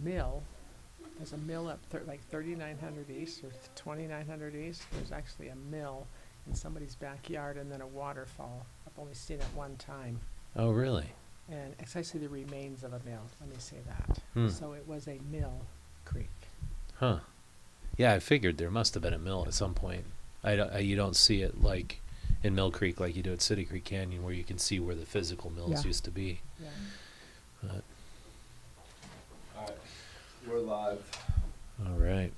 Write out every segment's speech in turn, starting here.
mill. There's a mill up like 3900 East or 2900 East. There's actually a mill in somebody's backyard and then a waterfall. I've only seen it one time. Oh, really? And it's actually the remains of a mill, let me say that. So it was a mill creek. Huh. Yeah, I figured there must have been a mill at some point. You don't see it like in Millcreek like you do at City Creek Canyon, where you can see where the physical mills used to be. Yeah. But, All right, we're live. all right.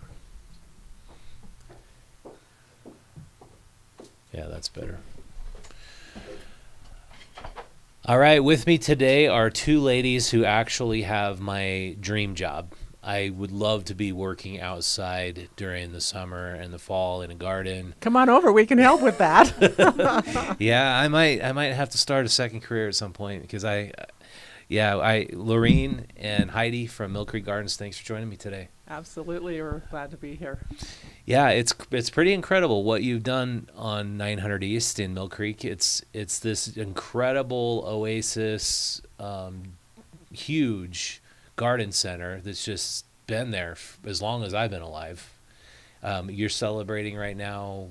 Yeah, that's better. All right, with me today are two ladies who actually have my dream job. I would love to be working outside during the summer and the fall in a garden. Come on over, we can help with that. Yeah, I might have to start a second career at some point because Lorene and Heidi from Millcreek Gardens, thanks for joining me today. Absolutely, we're glad to be here. Yeah, it's pretty incredible what you've done on 900 East in Millcreek. It's this incredible oasis, huge garden center that's just been there as long as I've been alive. You're celebrating right now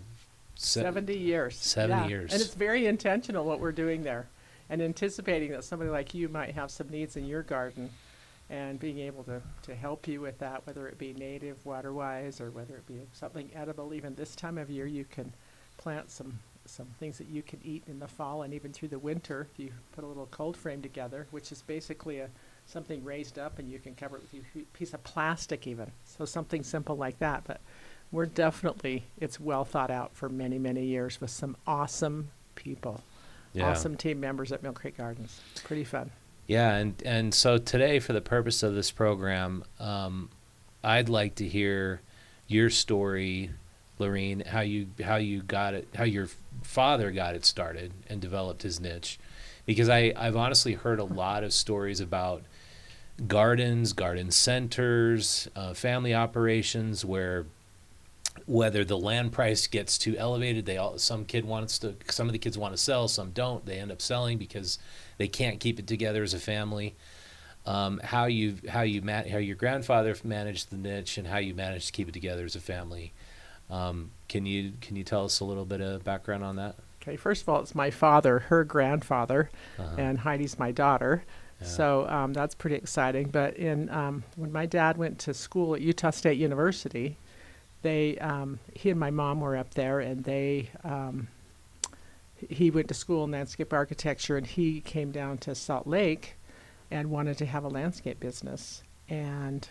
70 years. 70 years. And it's very intentional what we're doing there, and anticipating that somebody like you might have some needs in your garden, and being able to help you with that, whether it be native water-wise or whether it be something edible. Even this time of year, you can plant some things that you can eat in the fall and even through the winter if you put a little cold frame together, which is basically something raised up, and you can cover it with a piece of plastic even. So something simple like that. But we're definitely, it's well thought out for many, many years with some awesome people, awesome team members at Millcreek Gardens. It's pretty fun. Yeah, and so today, for the purpose of this program, I'd like to hear your story, Lorene, how you got it, how your father got it started and developed his niche, because I've honestly heard a lot of stories about gardens, garden centers, family operations where whether the land price gets too elevated, some of the kids want to sell, some don't. They end up selling because they can't keep it together as a family. How your grandfather managed the niche and how you managed to keep it together as a family. Can you tell us a little bit of background on that? Okay, first of all, it's my father, her grandfather, and Heidi's my daughter. Yeah. So that's pretty exciting. But when my dad went to school at Utah State University, he and my mom were up there, and he went to school in landscape architecture, and he came down to Salt Lake and wanted to have a landscape business. And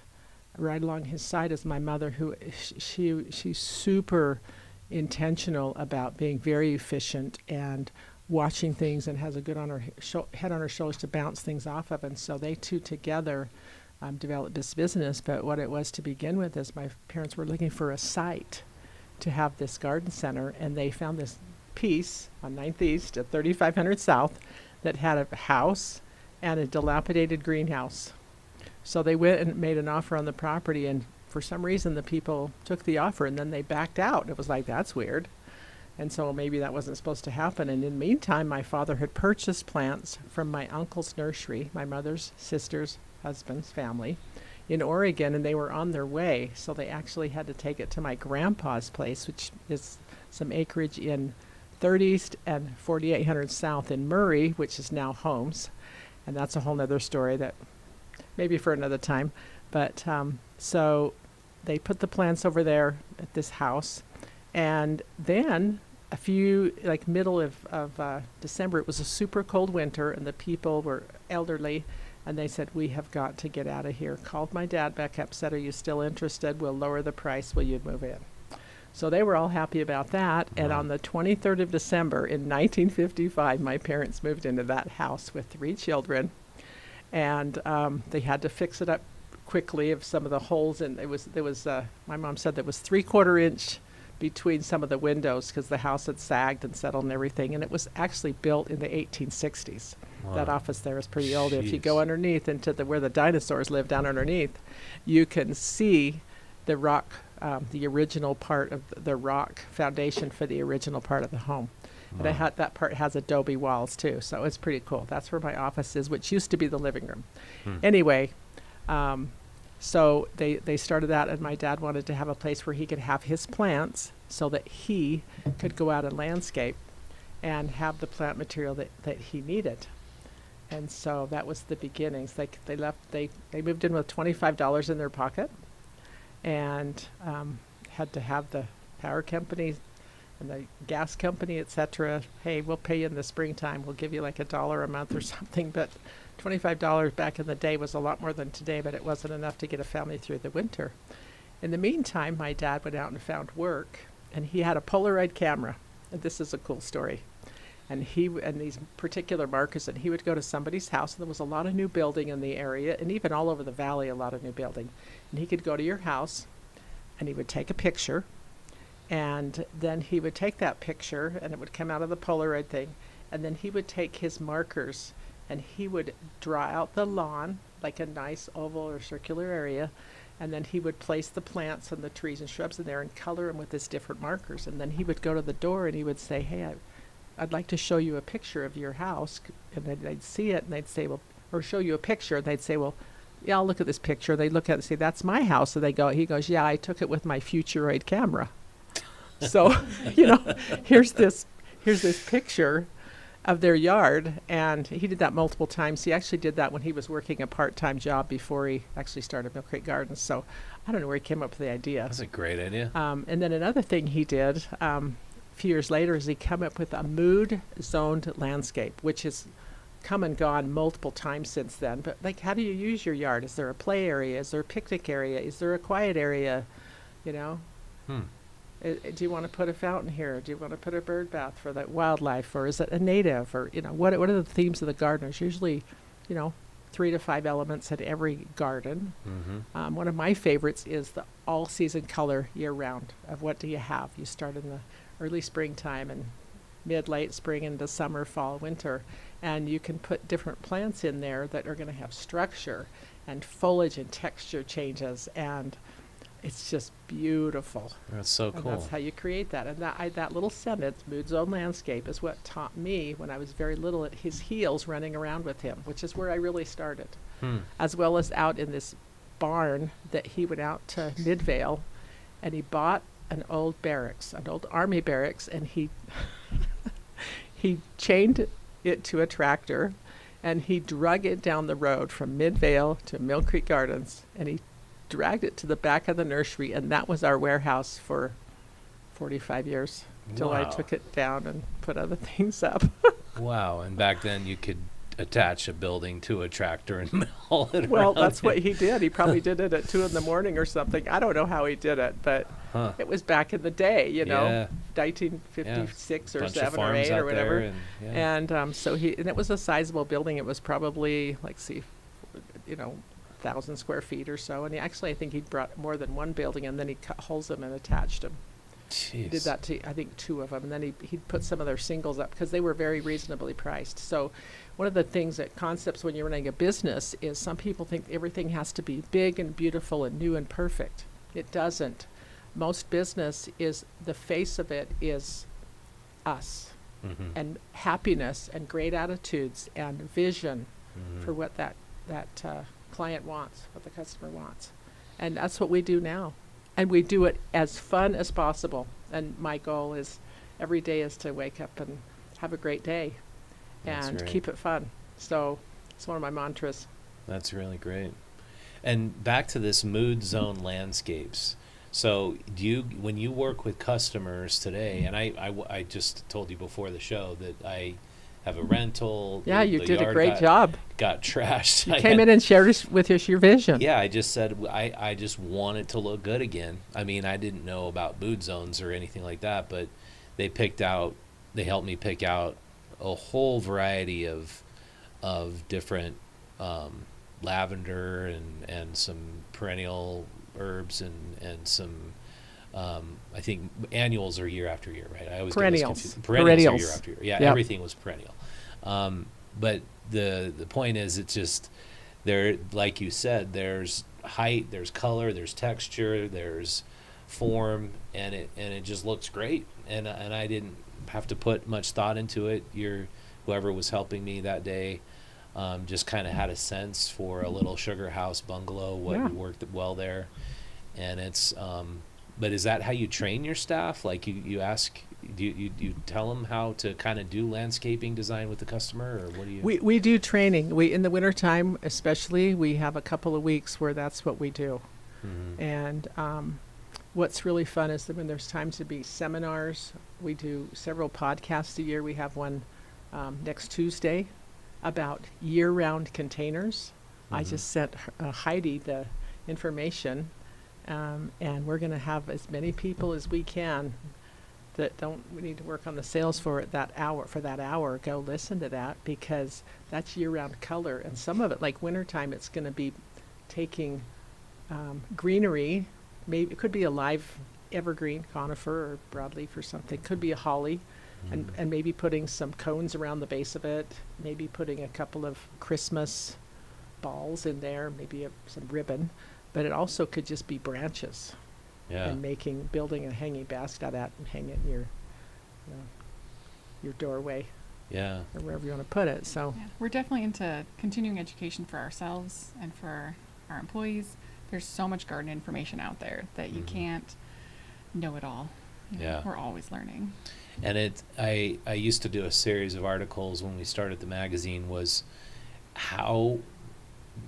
right along his side is my mother, who she's super intentional about being very efficient and watching things, and has a good head on her shoulders to bounce things off of. And so they two together developed this business. But what it was to begin with is my parents were looking for a site to have this garden center, and they found this piece on 9th East at 3500 South that had a house and a dilapidated greenhouse. So they went and made an offer on the property, and for some reason the people took the offer and then they backed out. It was like, that's weird. And so maybe that wasn't supposed to happen. And in the meantime, my father had purchased plants from my uncle's nursery, my mother's sister's husband's family, in Oregon, and they were on their way. So they actually had to take it to my grandpa's place, which is some acreage in 3rd East and 4800 South in Murray, which is now homes. And that's a whole nother story that maybe for another time. But so they put the plants over there at this house. And then middle of December, it was a super cold winter, and the people were elderly, and they said, we have got to get out of here. Called my dad back up, said, are you still interested? We'll lower the price. Will you move in? So they were all happy about that. And on the 23rd of December in 1955, my parents moved into that house with 3 children. And they had to fix it up quickly of some of the holes. And there was my mom said there was 3/4 inch between some of the windows because the house had sagged and settled and everything. And it was actually built in the 1860s. Wow. That office there is pretty old. If you go underneath into where the dinosaurs lived down underneath, you can see the rock, the original part of the rock foundation for the original part of the home. Wow. And that part has adobe walls too, so it's pretty cool. That's where my office is, which used to be the living room. Anyway, So they started that, and my dad wanted to have a place where he could have his plants so that he could go out and landscape and have the plant material that he needed. And so that was the beginnings. They moved in with $25 in their pocket, and had to have the power company and the gas company, etc. Hey, we'll pay you in the springtime. We'll give you like $1 a month or something. But $25 back in the day was a lot more than today, but it wasn't enough to get a family through the winter. In the meantime, my dad went out and found work, and he had a Polaroid camera. And this is a cool story. And these particular markers, and he would go to somebody's house, and there was a lot of new building in the area, and even all over the valley, a lot of new building. And he could go to your house, and he would take a picture, and then he would take that picture, and it would come out of the Polaroid thing, and then he would take his markers, and he would draw out the lawn, like a nice oval or circular area, and then he would place the plants and the trees and shrubs in there and color them with his different markers. And then he would go to the door, and he would say, hey, I'd like to show you a picture of your house. And then they'd see it, and they'd say, well, or show you a picture, and they'd say, well, yeah, I'll look at this picture. They'd look at it and say, that's my house. So he goes, yeah, I took it with my Futuroid camera. So, here's this picture of their yard, and he did that multiple times. He actually did that when he was working a part-time job before he actually started Millcreek Gardens. So I don't know where he came up with the idea. That's a great idea. And then another thing he did a few years later is he came up with a mood-zoned landscape, which has come and gone multiple times since then. But like, how do you use your yard? Is there a play area? Is there a picnic area? Is there a quiet area? Do you want to put a fountain here? Do you want to put a bird bath for that wildlife? Or is it a native? Or, what are the themes of the garden? There's usually, 3 to 5 elements at every garden. Mm-hmm. One of my favorites is the all-season color year-round of what do you have. You start in the early springtime and mid-late spring into summer, fall, winter. And you can put different plants in there that are going to have structure and foliage and texture changes, and it's just beautiful. That's so And cool. that's how you create that. And that little sentence, mood zone landscape, is what taught me when I was very little at his heels running around with him, which is where I really started. As well as out in this barn that he went out to Midvale, and he bought an old barracks, an old army barracks, and he chained it to a tractor, and he drug it down the road from Midvale to Millcreek Gardens, and he dragged it to the back of the nursery, and that was our warehouse for 45 years till I Wow. took it down and put other things up. Wow. And back then you could attach a building to a tractor and haul it Well, around. that's what he did. He probably did it at 2 a.m. or something. I don't know how he did it, but Huh. it was back in the day, Yeah. 1956 or Bunch of 7 or farms 8 out or whatever. there and And it was a sizable building. It was probably 1,000 square feet or so. And I think he brought more than one building, and then he cut holes them and attached them. He did Jeez. that to, I think, 2 of them. And then he'd put some of their singles up because they were very reasonably priced. So one of the things that concepts when you're running a business is some people think everything has to be big and beautiful and new and perfect. It doesn't. Most business is, the face of it is us Mhm. and happiness and great attitudes and vision Mhm. for what that client wants, what the customer wants. And that's what we do now. And we do it as fun as possible. And my goal is every day is to wake up and have a great day That's and great. keep it fun. So it's one of my mantras. That's really great. And back to this mood zone landscapes. So when you work with customers today, and I just told you before the show that I have a rental. Yeah, you the did a yard great job. Got trashed. You I came had- in and shared with us your vision. Yeah, I just said I just want it to look good again. I mean, I didn't know about mood zones or anything like that, but they helped me pick out a whole variety of different lavender and some perennial herbs and some I think annuals are year after year, right? I always get those Perennials. confused. Perennials are Perennials. year after year. Yeah, Yep. everything was perennial. But the point is, it's just there, like you said, there's height, there's color, there's texture, there's form, and it just looks great. And I didn't have to put much thought into it. Whoever was helping me that day just kind of had a sense for a little sugar house bungalow, what worked well there. And it's, but is that how you train your staff? Like you ask, you tell them how to kind of do landscaping design with the customer, or what do you? We do training. We, in the wintertime especially, we have a couple of weeks where that's what we do. Mhm. And what's really fun is that when there's times to be seminars, we do several podcasts a year. We have one next Tuesday about year-round containers. I Mhm. just sent Heidi the information, and we're going to have as many people as we can that we need to work on the sales for it that hour. Go listen to that, because that's year-round color, and some of it, like wintertime, it's going to be taking greenery. Maybe it could be a live evergreen conifer or broadleaf or something. Could be a holly, and maybe putting some cones around the base of it. Maybe putting a couple of Christmas balls in there. Maybe some ribbon, but it also could just be branches. Yeah. And building a hanging basket out of that and hang it in your doorway Yeah. or wherever you want to put it. So Yeah. We're definitely into continuing education for ourselves and for our employees. There's so much garden information out there that you Mhm. can't know it all. You know, Yeah. We're always learning. And I used to do a series of articles when we started the magazine, was how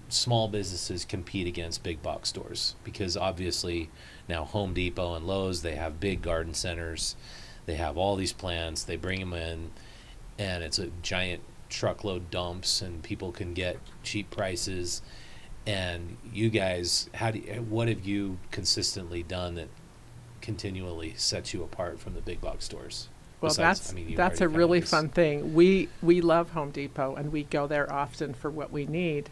small businesses compete against big box stores, because obviously now Home Depot and Lowe's, they have big garden centers, they have all these plants, they bring them in, and it's a giant truckload dumps, and people can get cheap prices. And you guys, what have you consistently done that continually sets you apart from the big box stores? well, Besides, that's a already really kinda just- fun thing. We love Home Depot, and we go there often for what we need.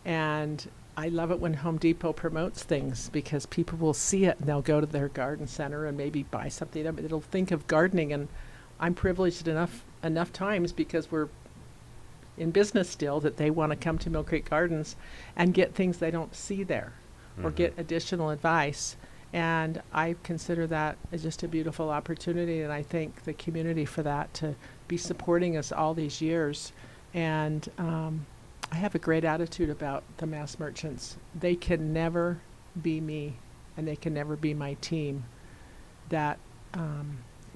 And I love it when Home Depot promotes things, because people will see it and they'll go to their garden center and maybe buy something. It'll think of gardening, and I'm privileged enough times, because we're in business still, that they want to come to Millcreek Gardens and get things they don't see there, or Mhm. get additional advice. And I consider that as just a beautiful opportunity, and I thank the community for that, to be supporting us all these years. And I have a great attitude about the mass merchants. They can never be me, and they can never be my team. That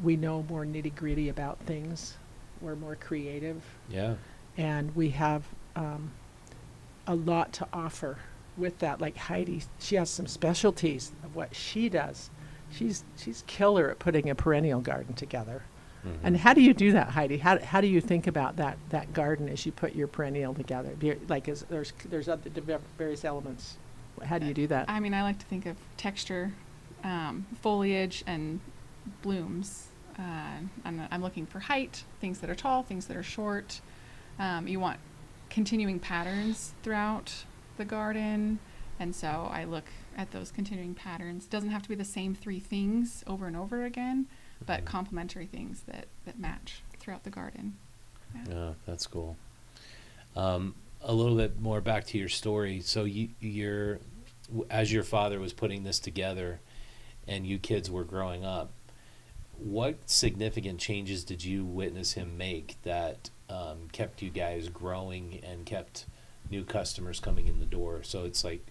we know more nitty-gritty about things. We're more creative, Yeah. and we have a lot to offer with that. Like Heidi, she has some specialties of what she does. She's killer at putting a perennial garden together. Mhm. And how do you do that, Heidi? How do you think about that garden as you put your perennial together? Like, there's other various elements. How do you do that? I mean, I like to think of texture, foliage, and blooms. I'm looking for height, things that are tall, things that are short. You want continuing patterns throughout the garden, and so I look at those continuing patterns. It doesn't have to be the same three things over and over again, but Mhm. complementary things that match throughout the garden. Yeah, that's cool. A little bit more back to your story. So as your father was putting this together and you kids were growing up, what significant changes did you witness him make that kept you guys growing and kept new customers coming in the door? So it's like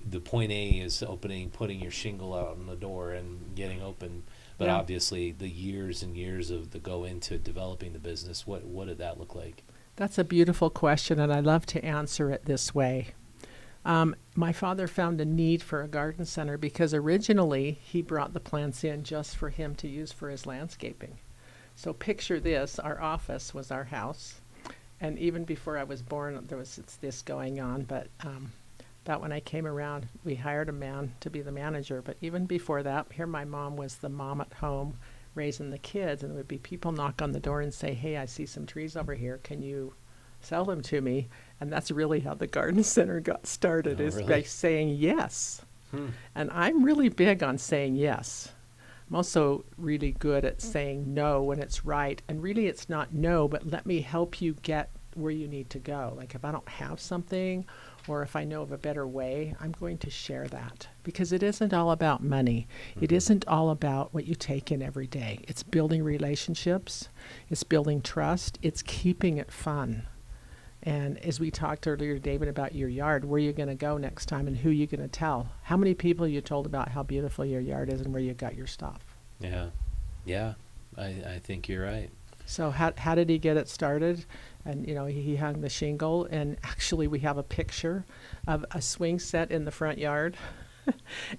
the point A is opening, putting your shingle out on the door and getting open. But Yeah. obviously the years and years of the go into developing the business, what did that look like? That's a beautiful question, and I love to answer it this way. My father found a need for a garden center because originally he brought the plants in just for him to use for his landscaping. So picture this: our office was our house, and even before I was born, there was this going on. But about when I came around, we hired a man to be the manager. But even before that, here my mom was the mom at home raising the kids, and there would be people knock on the door and say, "Hey, I see some trees over here. Can you sell them to me?" And that's really how the garden center got started, Oh, is really? by saying yes. Hmm. And I'm really big on saying yes. I'm also really good at saying no when it's right. And really it's not no, but let me help you get where you need to go. Like if I don't have something, or if I know of a better way, I'm going to share that. Because it isn't all about money. It isn't all about what you take in every day. It's building relationships. It's building trust. It's keeping it fun. And as we talked earlier, David, about your yard, where you going to go next time and who you going to tell? How many people you told about how beautiful your yard is and where you got your stuff? Yeah. Yeah. I think you're right. So how did he get it started? And, you know, he hung the shingle. And actually, we have a picture of a swing set in the front yard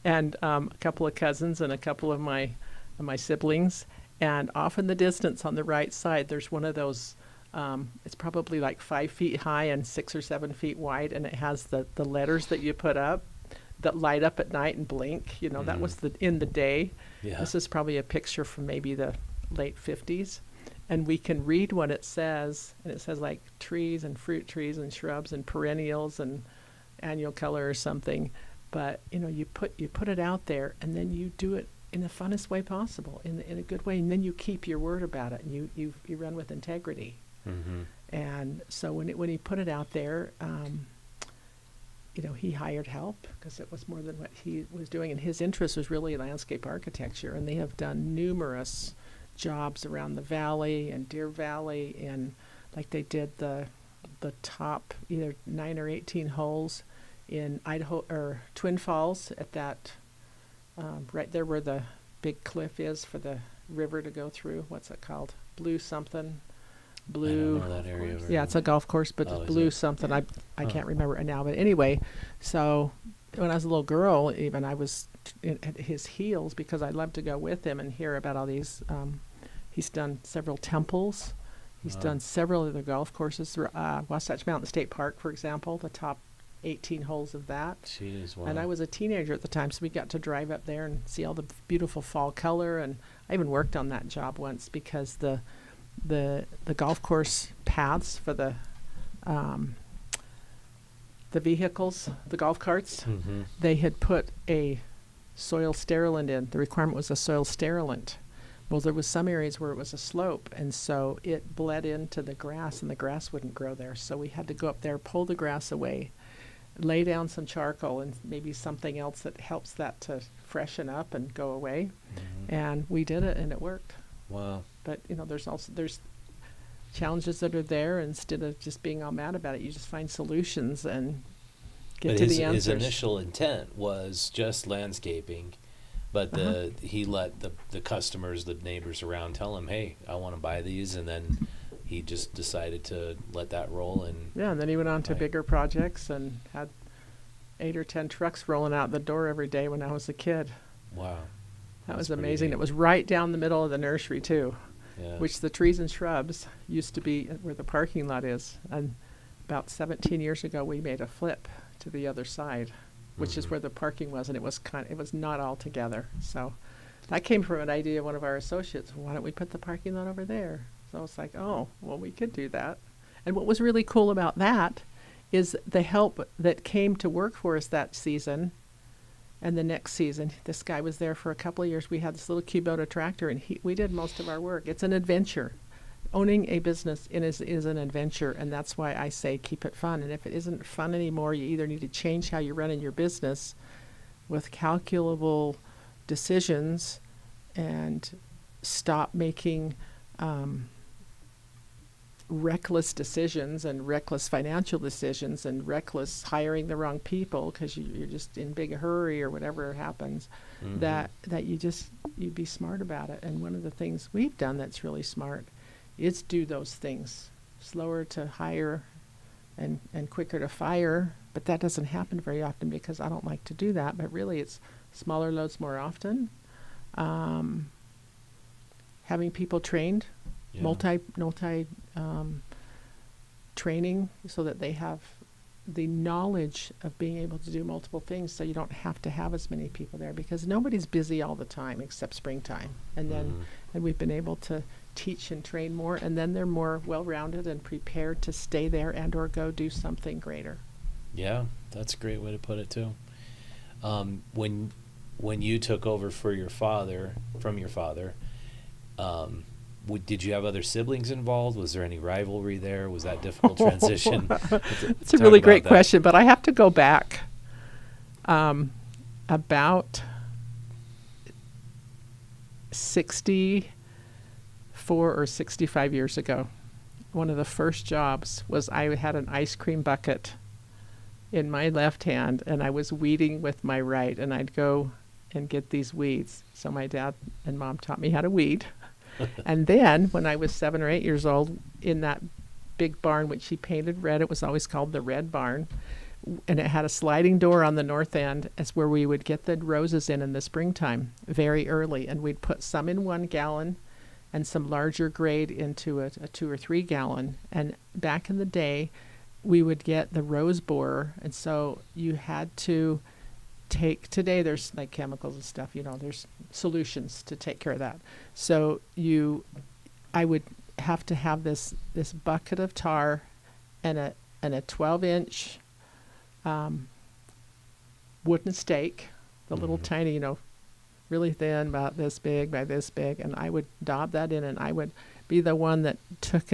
and a couple of cousins and a couple of my siblings. And off in the distance on the right side, there's one of those, it's probably like 5 feet high and 6 or 7 feet wide. And it has the letters that you put up that light up at night and blink. You know, that was in the day. Yeah. This is probably a picture from maybe the late 50s. And we can read what it says. And it says like trees and fruit trees and shrubs and perennials and annual color or something. But, you know, you put it out there and then you do it in the funnest way possible, in a good way. And then you keep your word about it. And you run with integrity. Mm-hmm. And so when he put it out there, you know, he hired help because it was more than what he was doing. And his interest was really landscape architecture. And they have done numerous jobs around the valley and Deer Valley. And like they did the top either 9 or 18 holes in Idaho or Twin Falls at that, right there where the big cliff is for the river to go through. What's it called? Blue something. Blue. I don't know that area. Yeah, it's a golf course, but Oh, it's is blue it? something. I can't remember it now. But anyway, so when I was a little girl, even I was at his heels because I loved to go with him and hear about all these. He's done several temples. He's done several other golf courses. Wasatch Mountain State Park, for example, the top 18 holes of that. Jeez, wow. And I was a teenager at the time, so we got to drive up there and see all the beautiful fall color. And I even worked on that job once because the golf course paths for the vehicles, the golf carts, Mm-hmm. they had put a soil sterilant in. The requirement was a soil sterilant. Well, there was some areas where it was a slope, and so it bled into the grass, and the grass wouldn't grow there. So we had to go up there, pull the grass away, lay down some charcoal and maybe something else that helps that to freshen up and go away. Mm-hmm. And we did it, and it worked. Wow. But, you know, there's challenges that are there. Instead of just being all mad about it, you just find solutions and get But to his, the answers. his initial intent was just landscaping, but he let the customers, the neighbors around, tell him, "Hey, I want to buy these," and then he just decided to let that roll. And Yeah, and then he went on to Right. bigger projects and had 8 or 10 trucks rolling out the door every day when I was a kid. wow, That That's was pretty amazing. neat. It was right down the middle of the nursery, too, yeah, which the trees and shrubs used to be where the parking lot is. And about 17 years ago, we made a flip to the other side, which is Mhm. where the parking was, and it was not all together. So that came from an idea of one of our associates. Why don't we put the parking lot over there? So I was like, oh, well, we could do that. And what was really cool about that is the help that came to work for us that season. And the next season, this guy was there for a couple of years. We had this little Kubota tractor, and we did most of our work. It's an adventure. Owning a business is an adventure, and that's why I say keep it fun. And if it isn't fun anymore, you either need to change how you're running your business with calculable decisions and stop making reckless decisions and reckless financial decisions and reckless hiring the wrong people because you're just in big hurry or whatever happens. Mhm. That you be smart about it. And one of the things we've done that's really smart is do those things. Slower to hire and quicker to fire, but that doesn't happen very often because I don't like to do that. But really it's smaller loads more often. Having people trained, Yeah. multi training so that they have the knowledge of being able to do multiple things, so you don't have to have as many people there because nobody's busy all the time except springtime. And then Mhm. and we've been able to teach and train more, and then they're more well-rounded and prepared to stay there and or go do something greater. Yeah, that's a great way to put it too. When you took over from your father, did you have other siblings involved? Was there any rivalry there? Was that difficult transition? It's a really great question, but I have to go back about 64 or 65 years ago. one of the first jobs was I had an ice cream bucket in my left hand, and I was weeding with my right, and I'd go and get these weeds. So my dad and mom taught me how to weed. And then when I was 7 or 8 years old, in that big barn, which he painted red, it was always called the Red Barn, and it had a sliding door on the north end. As where we would get the roses in the springtime very early, and we'd put some in 1 gallon and some larger grade into a 2 or 3 gallon. And back in the day, we would get the rose borer, and so you had to take, today there's like chemicals and stuff, there's solutions to take care of that. So I would have to have this bucket of tar and a 12-inch wooden stake, the little tiny, really thin, about this big by this big, and I would daub that in, and I would be the one that took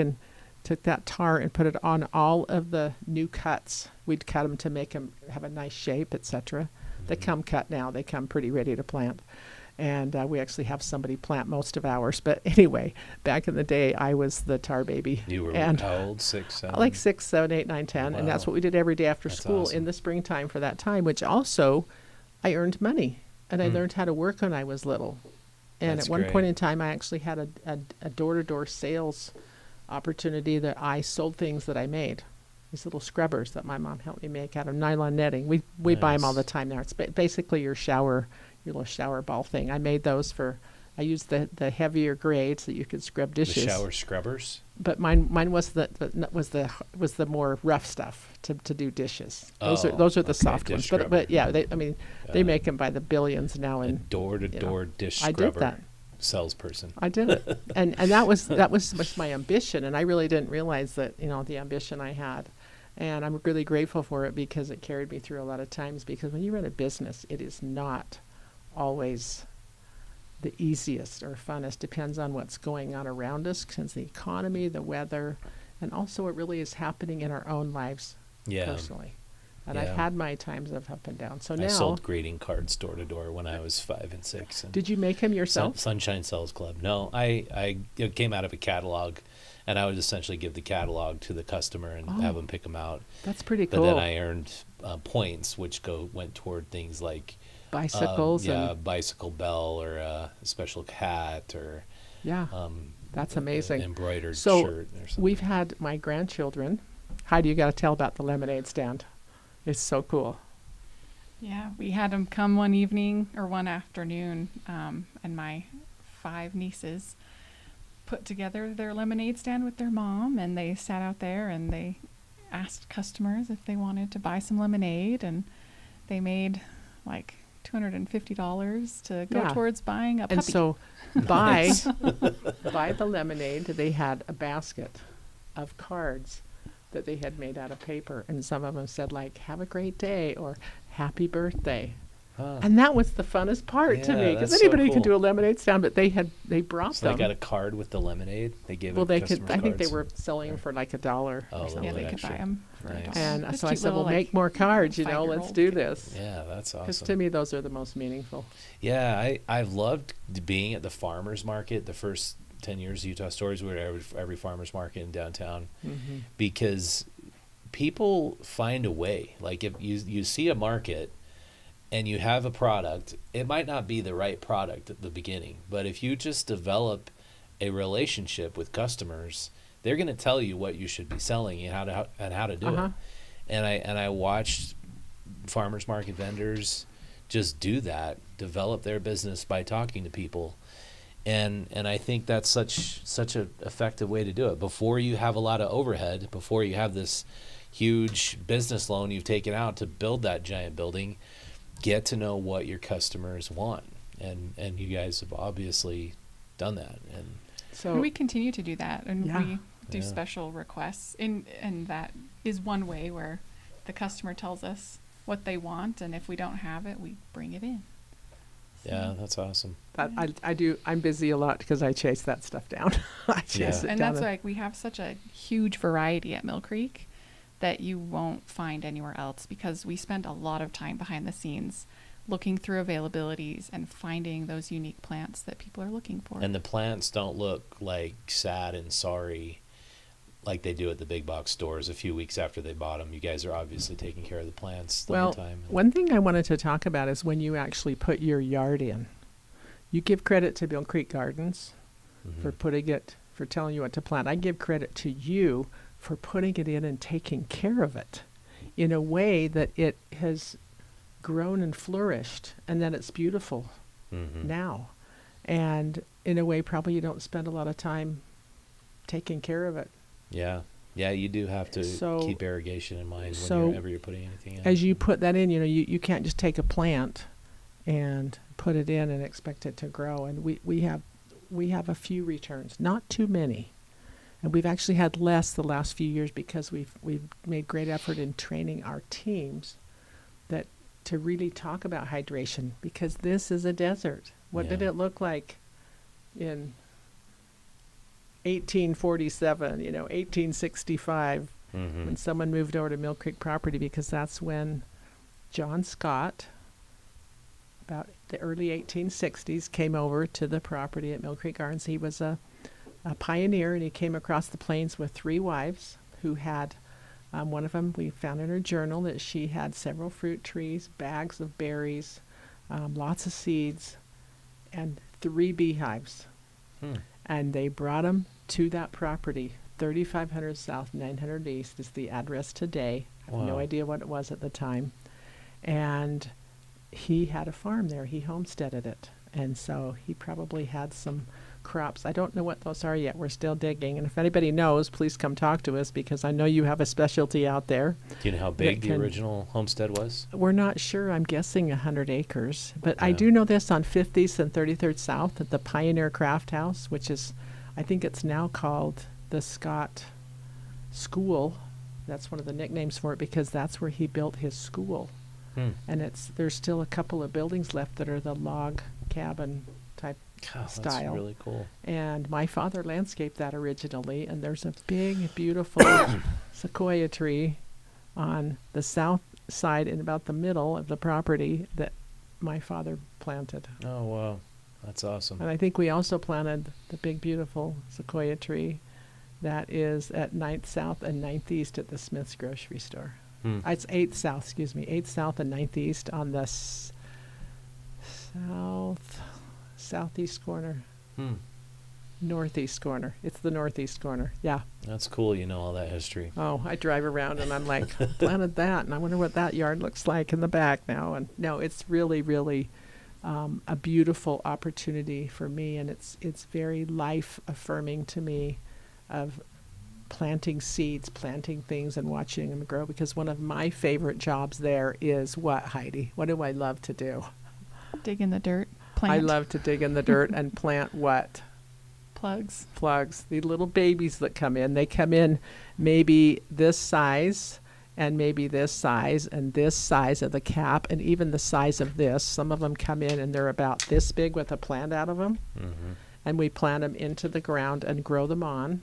that tar and put it on all of the new cuts. We'd cut them to make them have a nice shape, etc. They come cut now. They come pretty ready to plant. And we actually have somebody plant most of ours. But anyway, back in the day, I was the tar baby. You were and how old? 6, 7? Like 6, 7, 8, 9, 10. Wow. And that's what we did every day after That's school awesome. in the springtime for that time, which also I earned money. And I learned how to work when I was little. And That's at one great. point in time, I actually had a door-to-door sales opportunity that I sold things that I made. These little scrubbers that my mom helped me make out of nylon netting. We buy them all the time now. It's basically your little shower ball thing. I made those I used the heavier grades that you could scrub dishes. The shower scrubbers? But mine was the more rough stuff to do dishes. Those are the okay, soft ones. dish But scrubber. yeah, they make them by the billions now. A And door-to-door dish I scrubber did that. salesperson. I did it, and that was my ambition, and I really didn't realize that the ambition I had, and I'm really grateful for it because it carried me through a lot of times. Because when you run a business, it is not always the easiest or funnest. Depends on what's going on around us, since the economy, the weather, and also what really is happening in our own lives personally. And I've had my times of up and down. So now I sold greeting cards door to door when I was 5 and 6. And did you make them yourself? Sunshine Sales Club. No, I it came out of a catalog, and I would essentially give the catalog to the customer and have them pick them out. That's pretty But cool. then I earned points, which went toward things like bicycles a and bicycle bell or a special hat or that's amazing. embroidered So shirt or something. we've had my grandchildren. Heidi, you got to tell about the lemonade stand. It's so cool. Yeah, we had them come one evening or one afternoon, and my 5 nieces put together their lemonade stand with their mom, and they sat out there and they asked customers if they wanted to buy some lemonade, and they made like $250 to go towards buying a puppy. And so buy the lemonade. They had a basket of cards that they had made out of paper, and some of them said like "Have a great day" or "Happy birthday," and that was the funnest part to me, because that's so anybody can cool. do a lemonade stand, but they brought So them. they got a card with the lemonade. They gave Well, it they customers could. I think they cards. were selling them for like $1 Oh, or a something. Yeah, little they could extra. buy them. Nice. And so I said, "Well, make more cards. Let's do this." Yeah, that's Because awesome. to me, those are the most meaningful. Yeah, I've loved being at the farmers market. The first 10 years of Utah Stories, we were at every farmers market in downtown, because people find a way. Like if you see a market and you have a product, it might not be the right product at the beginning, but if you just develop a relationship with customers, they're going to tell you what you should be selling and how to do it. And I watched farmers market vendors just do that, develop their business by talking to people. And I think that's such an effective way to do it. Before you have a lot of overhead, before you have this huge business loan you've taken out to build that giant building, get to know what your customers want. And you guys have obviously done that. And we continue to do that, and we do Yeah. special requests, and that is one way where the customer tells us what they want, and if we don't have it, we bring it in. Yeah, that's awesome. But I do. I'm busy a lot because I chase that stuff down. I chase it And down. that's like we have such a huge variety at Millcreek that you won't find anywhere else, because we spend a lot of time behind the scenes looking through availabilities and finding those unique plants that people are looking for. And the plants don't look like sad and sorry like they do at the big box stores a few weeks after they bought them. You guys are obviously taking care of the plants the whole Well, time. one thing I wanted to talk about is when you actually put your yard in. You give credit to Millcreek Gardens for for telling you what to plant. I give credit to you for putting it in and taking care of it in a way that it has grown and flourished and that it's beautiful now. And in a way, probably you don't spend a lot of time taking care of it. Yeah. Yeah, you do have to So- keep irrigation in mind so whenever you're putting anything in. As you put that in, you can't just take a plant and put it in and expect it to grow. And we have a few returns, not too many. And we've actually had less the last few years because we've made great effort in training our teams that to really talk about hydration, because this is a desert. What did Yeah. it look like in 1847, 1865, when someone moved over to Millcreek property? Because that's when John Scott, about the early 1860s, came over to the property at Millcreek Gardens. He was a pioneer, and he came across the plains with 3 wives who had, one of them we found in her journal that she had several fruit trees, bags of berries, lots of seeds, and 3 beehives. And they brought them to that property. 3500 South, 900 East is the address today. I have no Wow. idea what it was at the time. And he had a farm there. He homesteaded it. And so he probably had some crops. I don't know what those are yet. We're still digging. And if anybody knows, please come talk to us, because I know you have a specialty out there. Do you know how big the can- original homestead was? We're not sure. I'm guessing 100 acres. But I Yeah. do know this on 50th and 33rd South at the Pioneer Craft House, which is, I think it's now called the Scott School. That's one of the nicknames for it, because that's where he built his school. And there's still a couple of buildings left that are the log cabin type God, style. That's really cool. And my father landscaped that originally, and there's a big, beautiful sequoia tree on the south side in about the middle of the property that my father planted. Oh, wow. That's awesome. And I think we also planted the big, beautiful sequoia tree that is at 9th South and 9th East at the Smith's grocery store. It's 8th South, 8th South and 9th East on the southeast corner. Northeast corner. It's the northeast corner. Yeah. That's cool. You know all that history. Oh, I drive around and I'm like, planted that, and I wonder what that yard looks like in the back now. And no, it's really, really a beautiful opportunity for me, and it's very life affirming to me of planting seeds, planting things, and watching them grow. Because one of my favorite jobs there is what, Heidi? What do I love to do? Dig in the dirt. Plant. I love to dig in the dirt and plant what? Plugs. Plugs. The little babies that come in. They come in maybe this size and maybe this size and this size of the cap and even the size of this. Some of them come in and they're about this big with a plant out of them. And we plant them into the ground and grow them on.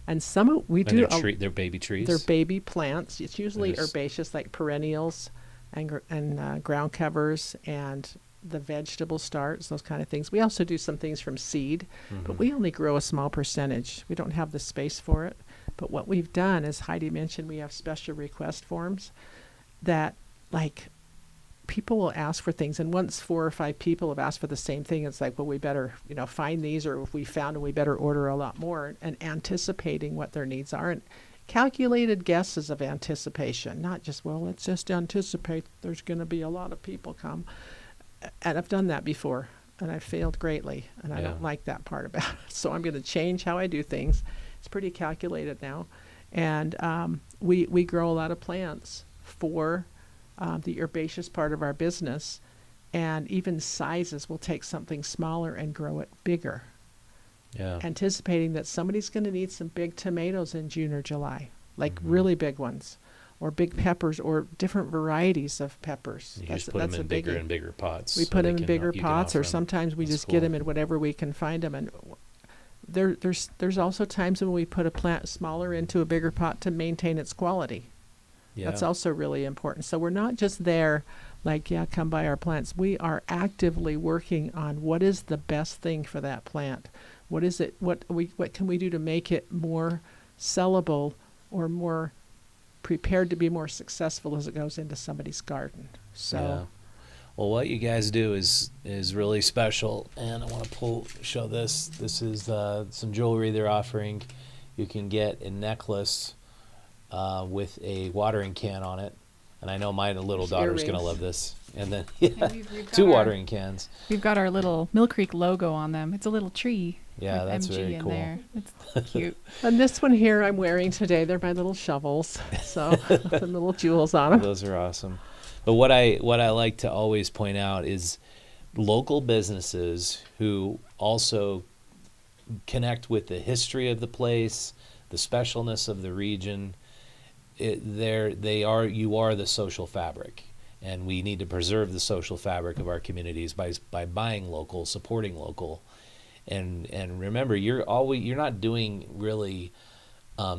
And some we And do. they're baby trees? They're baby plants. It's usually They're just- herbaceous, like perennials and ground covers and the vegetable starts, those kind of things. We also do some things from seed, but we only grow a small percentage. We don't have the space for it. But what we've done, as Heidi mentioned, we have special request forms that, like, people will ask for things, and once 4 or 5 people have asked for the same thing, it's like, well, we better, find these, or if we found them, we better order a lot more, and anticipating what their needs are, and calculated guesses of anticipation, not just, well, let's just anticipate there's going to be a lot of people come. And I've done that before, and I've failed greatly, and I don't like that part about it. So I'm going to change how I do things. It's pretty calculated now, and we grow a lot of plants for the herbaceous part of our business, and even sizes. We'll take something smaller and grow it bigger, anticipating that somebody's going to need some big tomatoes in June or July, like really big ones, or big peppers, or different varieties of peppers. You just put them in bigger biggie. and bigger pots. We so put they them in can bigger you can pots, offer or 'em. sometimes we That's just get cool. them in whatever we can find them. And there's also times when we put a plant smaller into a bigger pot to maintain its quality. Yeah. That's also really important. So we're not just there like, come buy our plants. We are actively working on what is the best thing for that plant. What is it? What can we do to make it more sellable or more prepared to be more successful as it goes into somebody's garden. So. Yeah. Well, what you guys do is really special, and I want to show this. This is some jewelry they're offering. You can get a necklace with a watering can on it, and I know my little daughter's going to love this. And then we've two got watering cans. We've got our little Millcreek logo on them. It's a little tree. Yeah, with that's MG very in cool. there. It's cute. And this one here I'm wearing today, they're my little shovels. So some little jewels on them. Those are awesome. But what I like to always point out is local businesses who also connect with the history of the place, the specialness of the region. You are the social fabric, and we need to preserve the social fabric of our communities by buying local, supporting local, and remember, you're not doing really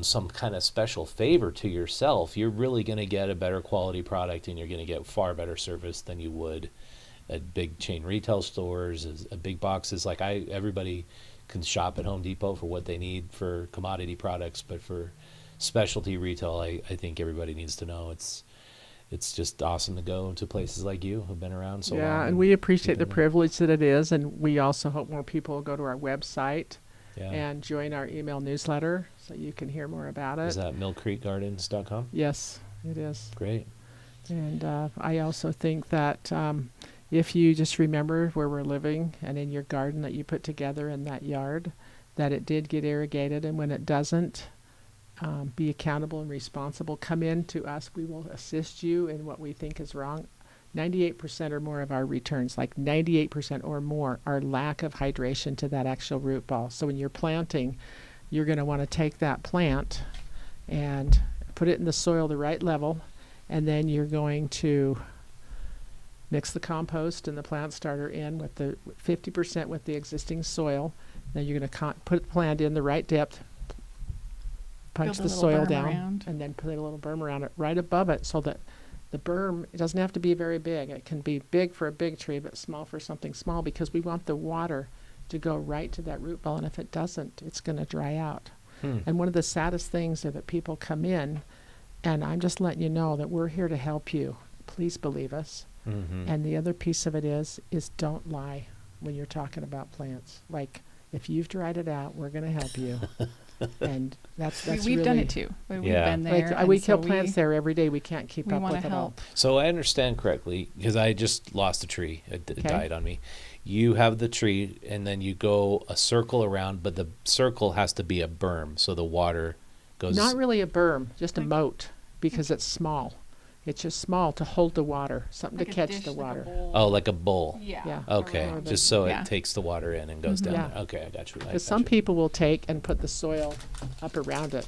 some kind of special favor to yourself. You're really going to get a better quality product, and you're going to get far better service than you would at big chain retail stores, at big boxes. Like everybody can shop at Home Depot for what they need for commodity products, but for specialty retail, I think everybody needs to know it's just awesome to go to places like you who've been around so long. Yeah, and we appreciate the keeping- privilege that it is, and we also hope more people will go to our website Yeah. and join our email newsletter so you can hear more about it. Is that millcreekgardens.com? Yes, it is. Great. And I also think that if you just remember where we're living and in your garden that you put together in that yard, that it did get irrigated, and when it doesn't, be accountable and responsible. Come in to us. We will assist you in what we think is wrong. 98% or more of our returns, like 98% or more, are lack of hydration to that actual root ball. So when you're planting, you're going to want to take that plant and put it in the soil the right level, and then you're going to mix the compost and the plant starter in with the 50% with the existing soil. Then you're going to put the plant in the right depth, punch Build a the little soil berm down, around. and then put a little berm around it right above it, so that the berm, it doesn't have to be very big. It can be big for a big tree, but small for something small, because we want the water to go right to that root ball, and if it doesn't, it's going to dry out. And one of the saddest things are that people come in, and I'm just letting you know that we're here to help you. Please believe us. Mm-hmm. And the other piece of it is don't lie when you're talking about plants. Like, if you've dried it out, we're going to help you. And that's We've really, done it too. We've Yeah. been there. like, and we so kill plants there every day. We can't keep we up wanna with it all. help. So I understand correctly, because I just lost a tree. It Okay. died on me. You have the tree, and then you go a circle around, but the circle has to be a berm, so the water goes. Not really a berm, just a Like- moat, because it's small. It's just small to hold the water, something Like to a catch dish, the like a water. bowl. Oh, like a bowl. Yeah. Yeah. Okay, Or the- just so Yeah. it takes the water in and goes Mhm. down Yeah. there. Okay, I got you. Because some people will take and put the soil up around it,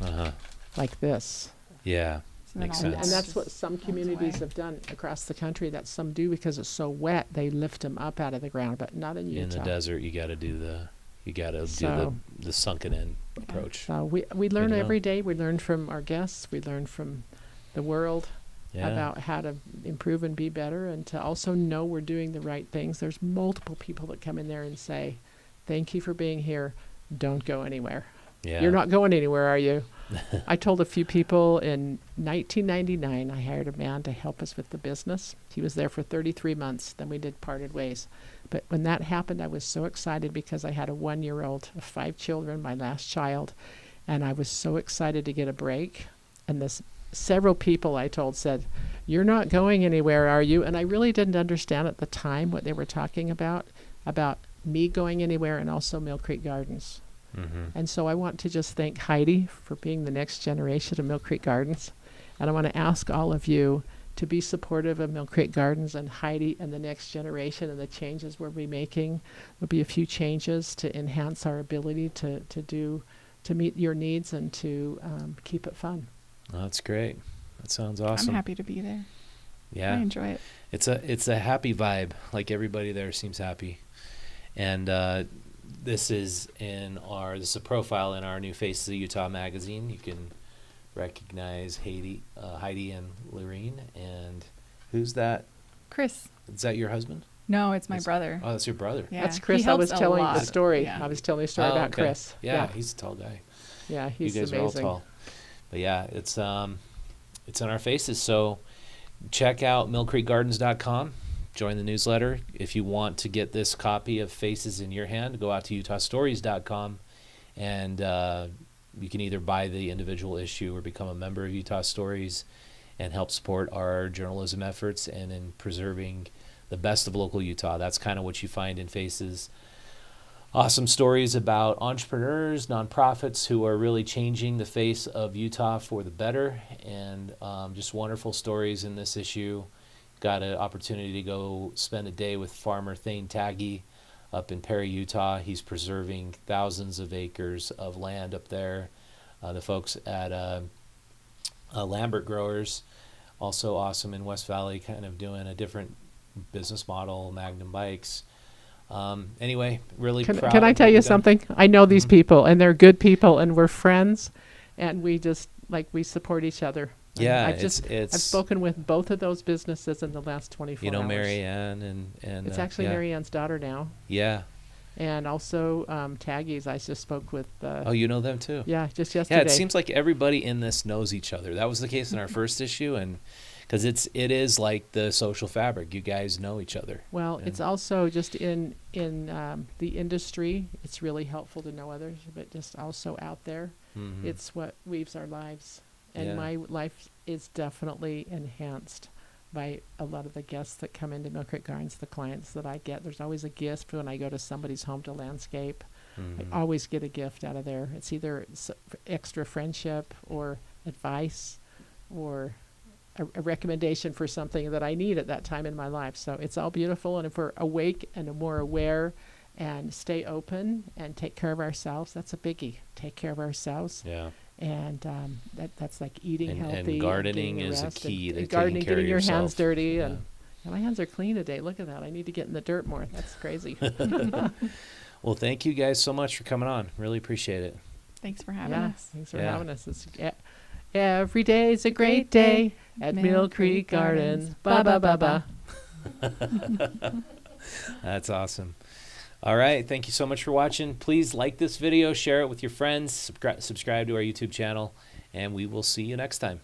Uh-huh. like this. Yeah. So then Makes all the sense. And water that's what just some melts communities away. have done across the country. That some do, because it's so wet, they lift them up out of the ground, but not in Utah. In the desert, you got to do So- the sunken in approach. So we learn to know. every day. We learn from our guests. We learn from the world Yeah. about how to improve and be better, and to also know we're doing the right things. There's multiple people that come in there and say, "Thank you for being here. Don't go anywhere." Yeah. You're not going anywhere, are you? I told a few people in 1999, I hired a man to help us with the business. He was there for 33 months. Then we parted ways. But when that happened, I was so excited, because I had a 1-year-old of 5 children, my last child, and I was so excited to get a break. And several people I told said, "You're not going anywhere, are you?" And I really didn't understand at the time what they were talking about me going anywhere, and also Millcreek Gardens. Mm-hmm. And so I want to just thank Heidi for being the next generation of Millcreek Gardens. And I want to ask all of you to be supportive of Millcreek Gardens and Heidi and the next generation, and the changes we'll be making. There'll be a few changes to enhance our ability to meet your needs and to keep it fun. Oh, that's great. That sounds awesome. I'm happy to be there. I Yeah. enjoy it. It's a happy vibe. Like, everybody there seems happy. And this is a profile in our new Faces of Utah magazine. You can recognize Heidi and Lorene. And who's that? Chris. Is that your husband? No, it's my That's- brother. Oh, that's your brother. Yeah. That's He Chris. I helps was a telling you the lot. story. Yeah. I was telling you a story Oh, about okay. Chris. Yeah, he's a tall guy. Yeah, he's you guys amazing. are all tall. But yeah, it's in our faces. So check out millcreekgardens.com. Join the newsletter. If you want to get this copy of Faces in your hand, go out to utahstories.com, and you can either buy the individual issue or become a member of Utah Stories and help support our journalism efforts and in preserving the best of local Utah. That's kind of what you find in Faces. Awesome stories about entrepreneurs, nonprofits who are really changing the face of Utah for the better, and just wonderful stories in this issue. Got an opportunity to go spend a day with farmer Thane Taggy up in Perry, Utah. He's preserving thousands of acres of land up there. The folks at Lambert Growers, also awesome in West Valley, kind of doing a different business model, Magnum Bikes. Anyway, really proud. Can I of tell what you you've done. something? I know these Mhm. people, and they're good people, and we're friends, and we just we support each other. And Yeah, I've spoken with both of those businesses in the last 24 you know, hours. Mary Ann and It's actually yeah. Mary Ann's daughter now, Yeah. and also Taggies. I just spoke with. Oh, you know them too. Yeah, just Yeah, yesterday. it seems like everybody in this knows each other. That was the case in our first issue, and because it is like the social fabric. You guys know each other. Well, Yeah. it's also just in the industry. It's really helpful to know others, but just also out there. Mhm. It's what weaves our lives. And Yeah. my life is definitely enhanced by a lot of the guests that come into Millcreek Gardens, the clients that I get. There's always a gift when I go to somebody's home to landscape. Mhm. I always get a gift out of there. It's either extra friendship or advice or a recommendation for something that I need at that time in my life. So it's all beautiful. And if we're awake and more aware and stay open and take care of ourselves, that's a biggie. Take care of ourselves. Yeah. And that's like eating And healthy. gardening getting is a rest key to and taking gardening, care of getting your hands yourself. dirty. Yeah. And my hands are clean today. Look at that. I need to get in the dirt more. That's crazy. Well, thank you guys so much for coming on. Really appreciate it. Thanks for having Yeah, us. thanks for Yeah. having us. Every day is a great day at Millcreek Gardens. Ba ba ba ba. That's awesome. All right. Thank you so much for watching. Please like this video, share it with your friends, subscribe to our YouTube channel, and we will see you next time.